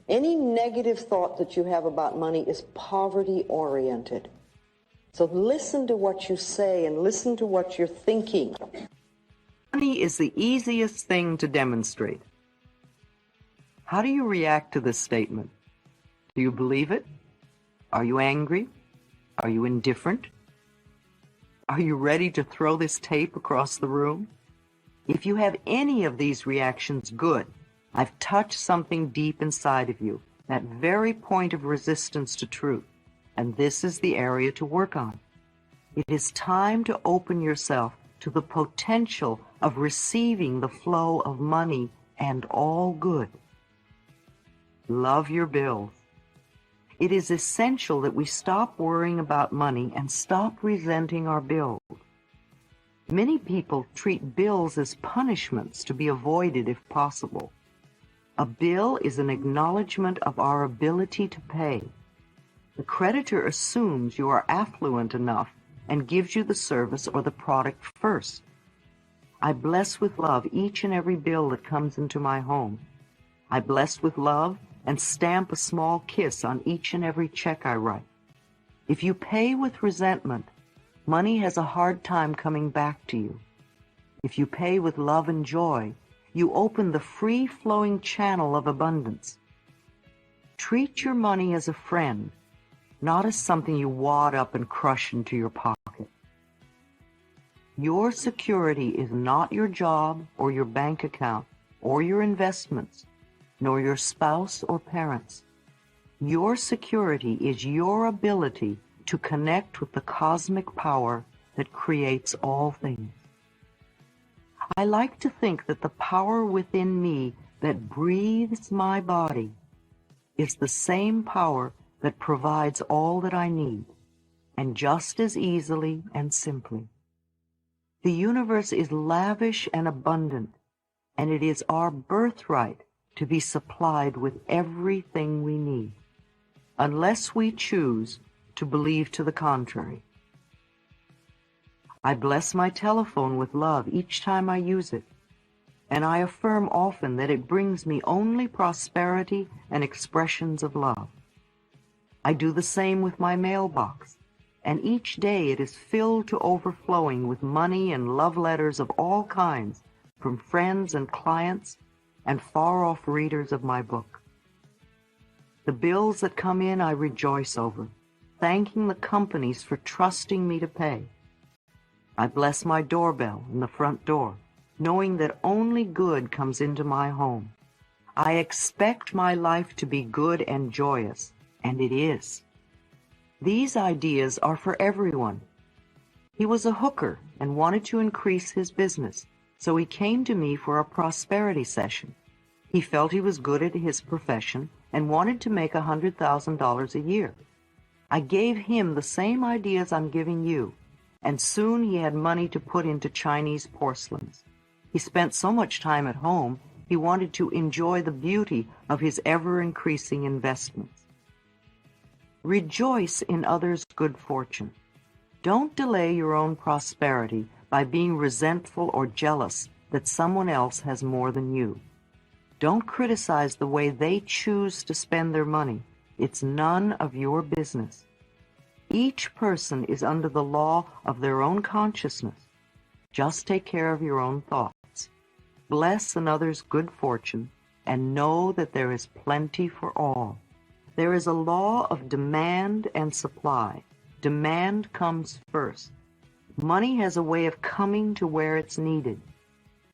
Any negative thought that you have about money is poverty-oriented. So listen to what you say and listen to what you're thinking. Money is the easiest thing to demonstrate. How do you react to this statement? Do you believe it? Are you angry? Are you indifferent? Are you ready to throw this tape across the room? If you have any of these reactions, good. I've touched something deep inside of you, that very point of resistance to truth, and this is the area to work on. It is time to open yourself to the potential of receiving the flow of money and all good. Love your bills. It is essential that we stop worrying about money and stop resenting our bills. Many people treat bills as punishments to be avoided if possible. A bill is an acknowledgement of our ability to pay. The creditor assumes you are affluent enough and gives you the service or the product first. I bless with love each and every bill that comes into my home. I bless with love and stamp a small kiss on each and every check I write. If you pay with resentment, money has a hard time coming back to you. If you pay with love and joy, you open the free-flowing channel of abundance. Treat your money as a friend, not as something you wad up and crush into your pocket. Your security is not your job or your bank account or your investments, nor your spouse or parents. Your security is your ability to connect with the cosmic power that creates all things. I like to think that the power within me that breathes my body is the same power that provides all that I need, and just as easily and simply. The universe is lavish and abundant, and it is our birthright to be supplied with everything we need, unless we choose to believe to the contrary. I bless my telephone with love each time I use it, and I affirm often that it brings me only prosperity and expressions of love. I do the same with my mailbox, and each day it is filled to overflowing with money and love letters of all kinds from friends and clients and far-off readers of my book. The bills that come in I rejoice over, thanking the companies for trusting me to pay. I bless my doorbell and the front door, knowing that only good comes into my home. I expect my life to be good and joyous, and it is. These ideas are for everyone. He was a hooker and wanted to increase his business, so he came to me for a prosperity session. He felt he was good at his profession and wanted to make $100,000 a year. I gave him the same ideas I'm giving you, and soon he had money to put into Chinese porcelains. He spent so much time at home, he wanted to enjoy the beauty of his ever-increasing investments. Rejoice in others' good fortune. Don't delay your own prosperity by being resentful or jealous that someone else has more than you. Don't criticize the way they choose to spend their money. It's none of your business. Each person is under the law of their own consciousness. Just take care of your own thoughts. Bless another's good fortune, and know that there is plenty for all. There is a law of demand and supply. Demand comes first. Money has a way of coming to where it's needed.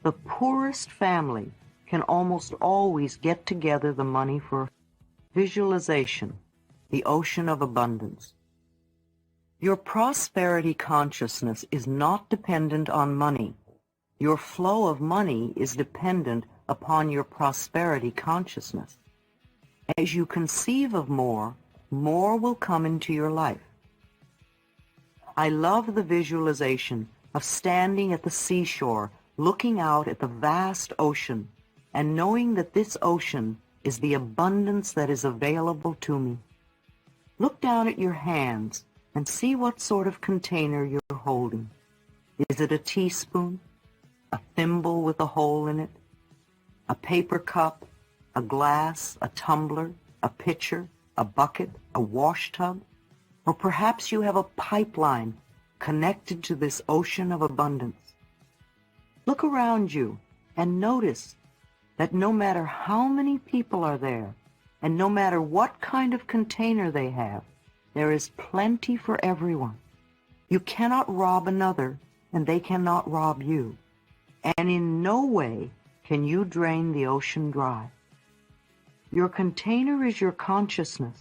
The poorest family can almost always get together the money for visualization, the ocean of abundance. Your prosperity consciousness is not dependent on money. Your flow of money is dependent upon your prosperity consciousness. As you conceive of more, more will come into your life. I love the visualization of standing at the seashore, looking out at the vast ocean, and knowing that this ocean is the abundance that is available to me. Look down at your hands and see what sort of container you're holding. Is it a teaspoon, a thimble with a hole in it, a paper cup, a glass, a tumbler, a pitcher, a bucket, a wash tub, or perhaps you have a pipeline connected to this ocean of abundance. Look around you and notice that no matter how many people are there, and no matter what kind of container they have, there is plenty for everyone. You cannot rob another, and they cannot rob you. And in no way can you drain the ocean dry. Your container is your consciousness,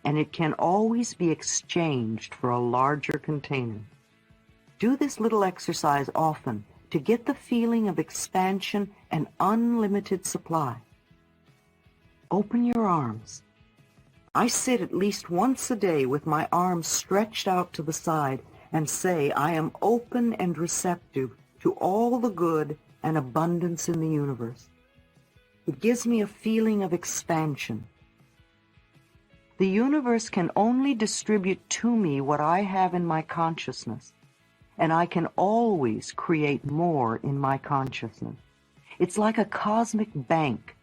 and it can always be exchanged for a larger container. Do this little exercise often to get the feeling of expansion and unlimited supply. Open your arms. I sit at least once a day with my arms stretched out to the side and say, I am open and receptive to all the good and abundance in the universe. It gives me a feeling of expansion. The universe can only distribute to me what I have in my consciousness, and I can always create more in my consciousness. It's like a cosmic bank.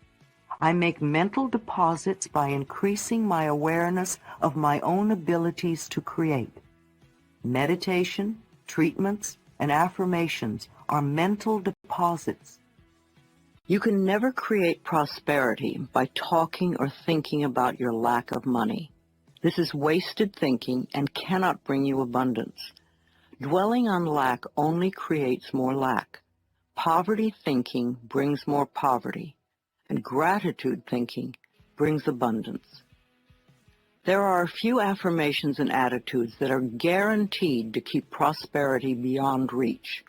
I make mental deposits by increasing my awareness of my own abilities to create. Meditation, treatments, and affirmations are mental deposits. You can never create prosperity by talking or thinking about your lack of money. This is wasted thinking and cannot bring you abundance. Dwelling on lack only creates more lack. Poverty thinking brings more poverty, and gratitude thinking brings abundance. There are a few affirmations and attitudes that are guaranteed to keep prosperity beyond reach.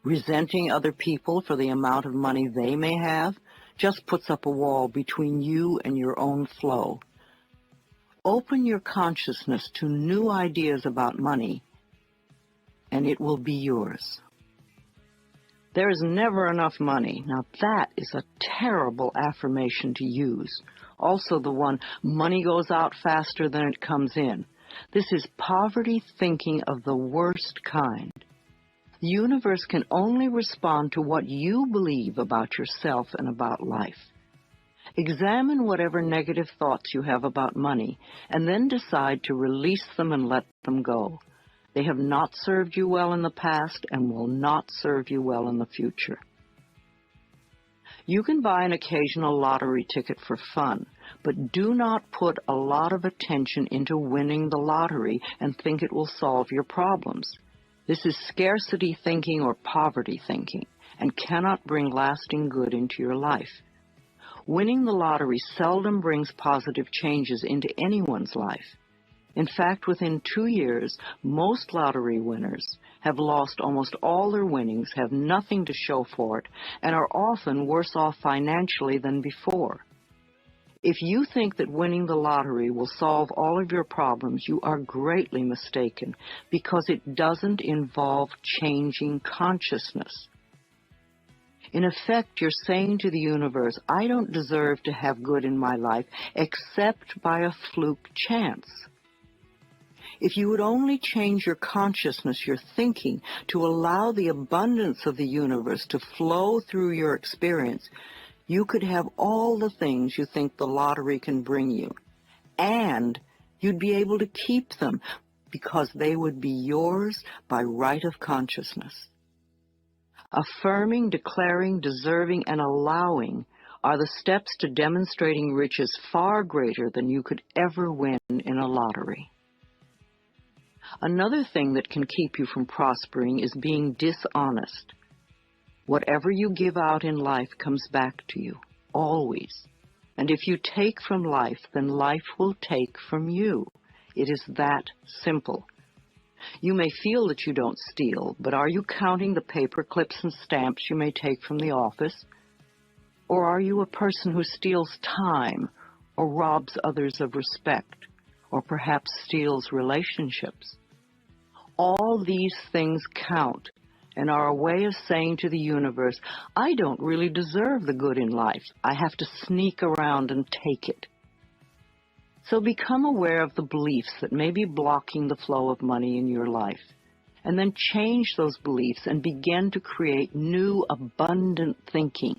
Resenting other people for the amount of money they may have just puts up a wall between you and your own flow. Open your consciousness to new ideas about money, and it will be yours. There is never enough money. Now that is a terrible affirmation to use. Also the one, money goes out faster than it comes in. This is poverty thinking of the worst kind. The universe can only respond to what you believe about yourself and about life. Examine whatever negative thoughts you have about money, and then decide to release them and let them go. They have not served you well in the past and will not serve you well in the future. You can buy an occasional lottery ticket for fun, but do not put a lot of attention into winning the lottery and think it will solve your problems. This is scarcity thinking or poverty thinking and cannot bring lasting good into your life. Winning the lottery seldom brings positive changes into anyone's life. In fact, within 2 years, most lottery winners have lost almost all their winnings, have nothing to show for it, and are often worse off financially than before. If you think that winning the lottery will solve all of your problems, you are greatly mistaken, because it doesn't involve changing consciousness. In effect, you're saying to the universe, I don't deserve to have good in my life except by a fluke chance. If you would only change your consciousness, your thinking, to allow the abundance of the universe to flow through your experience, you could have all the things you think the lottery can bring you. And you'd be able to keep them because they would be yours by right of consciousness. Affirming, declaring, deserving, and allowing are the steps to demonstrating riches far greater than you could ever win in a lottery. Another thing that can keep you from prospering is being dishonest. Whatever you give out in life comes back to you, always. And if you take from life, then life will take from you. It is that simple. You may feel that you don't steal, but are you counting the paper clips and stamps you may take from the office? Or are you a person who steals time, or robs others of respect, or perhaps steals relationships? All these things count and are a way of saying to the universe, I don't really deserve the good in life. I have to sneak around and take it. So become aware of the beliefs that may be blocking the flow of money in your life, and then change those beliefs and begin to create new, abundant thinking.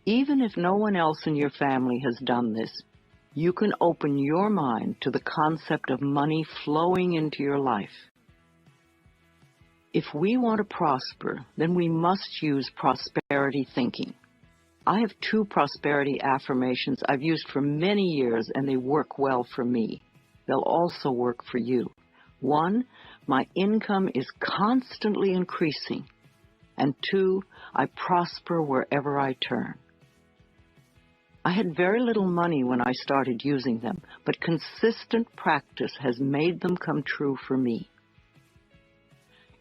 Even if no one else in your family has done this, you can open your mind to the concept of money flowing into your life. If we want to prosper, then we must use prosperity thinking. I have 2 prosperity affirmations I've used for many years, and they work well for me. They'll also work for you. 1, my income is constantly increasing. And 2, I prosper wherever I turn. I had very little money when I started using them, but consistent practice has made them come true for me.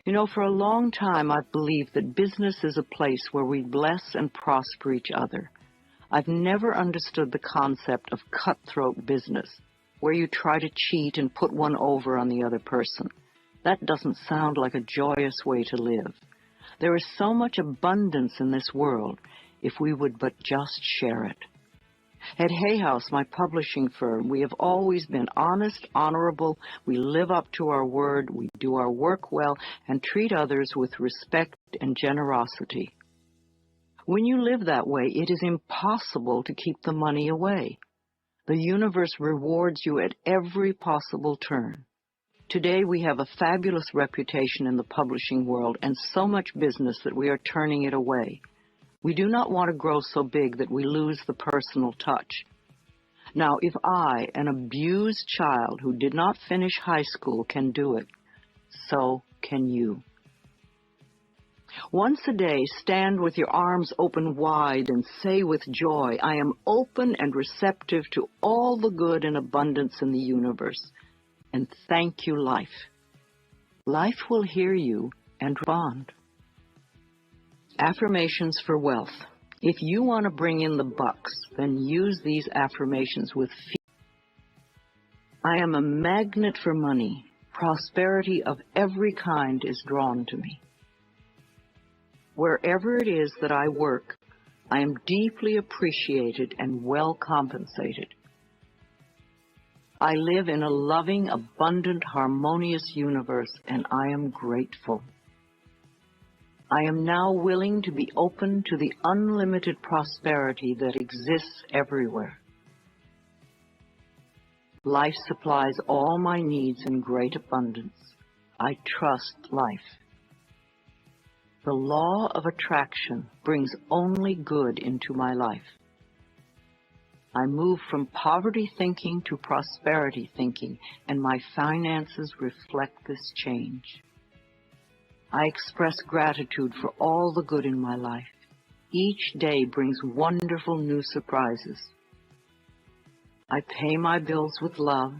You know, for a long time I've believed that business is a place where we bless and prosper each other. I've never understood the concept of cutthroat business, where you try to cheat and put one over on the other person. That doesn't sound like a joyous way to live. There is so much abundance in this world if we would but just share it. At Hay House, my publishing firm, we have always been honest, honorable, we live up to our word, we do our work well, and treat others with respect and generosity. When you live that way, it is impossible to keep the money away. The universe rewards you at every possible turn. Today we have a fabulous reputation in the publishing world and so much business that we are turning it away. We do not want to grow so big that we lose the personal touch. Now, if I, an abused child who did not finish high school, can do it, so can you. Once a day, stand with your arms open wide and say with joy, I am open and receptive to all the good and abundance in the universe. And thank you, life. Life will hear you and respond. Affirmations for wealth. If you want to bring in the bucks, then use these affirmations with fear. I am a magnet for money. Prosperity of every kind is drawn to me. Wherever it is that I work, I am deeply appreciated and well compensated. I live in a loving, abundant, harmonious universe, and I am grateful. I am now willing to be open to the unlimited prosperity that exists everywhere. Life supplies all my needs in great abundance. I trust life. The law of attraction brings only good into my life. I move from poverty thinking to prosperity thinking, and my finances reflect this change. I express gratitude for all the good in my life. Each day brings wonderful new surprises. I pay my bills with love,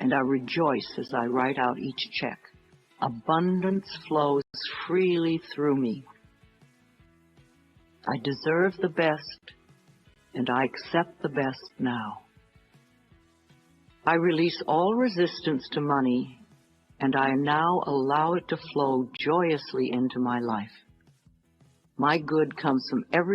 and I rejoice as I write out each check. Abundance flows freely through me. I deserve the best, and I accept the best now. I release all resistance to money, and I now allow it to flow joyously into my life. My good comes from every